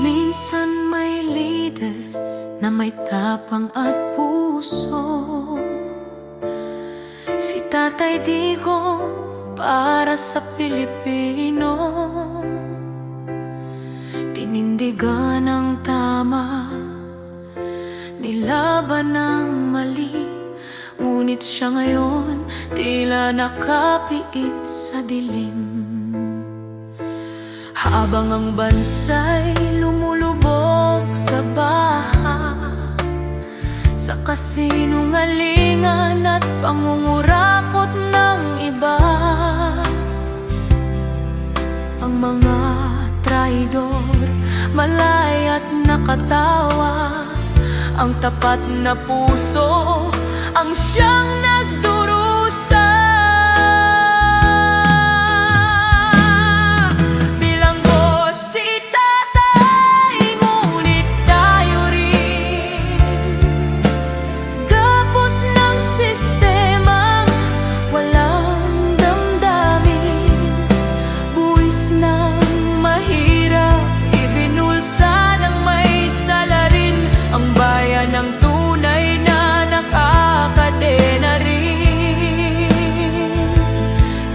Minsan may leader na may tapang at puso. Si Tatay Digong para sa Pilipino, tinindigan ang tama, nilaban ang mali. Ngunit siya ngayon tila nakapiit sa dilim. Habang ang bansa'y lumulubog sa baha, sa kasinungalingan at pangungurakot ng iba, ang mga traidor malay at nakatawa. Ang tapat na puso ang siyang nagdurusa. Bilanggo si tatay, ngunit tayo rin gapos ng sistemang walang damdamin. Buwis ng mahirap, ibinulsa ng may salarin. Ang bayan ng tunay na nakakadena rin.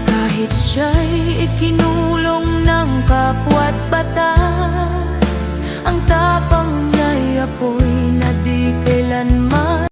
Kahit siya'y ikinulong ng kapwa't batas, ang tapang niya'y apoy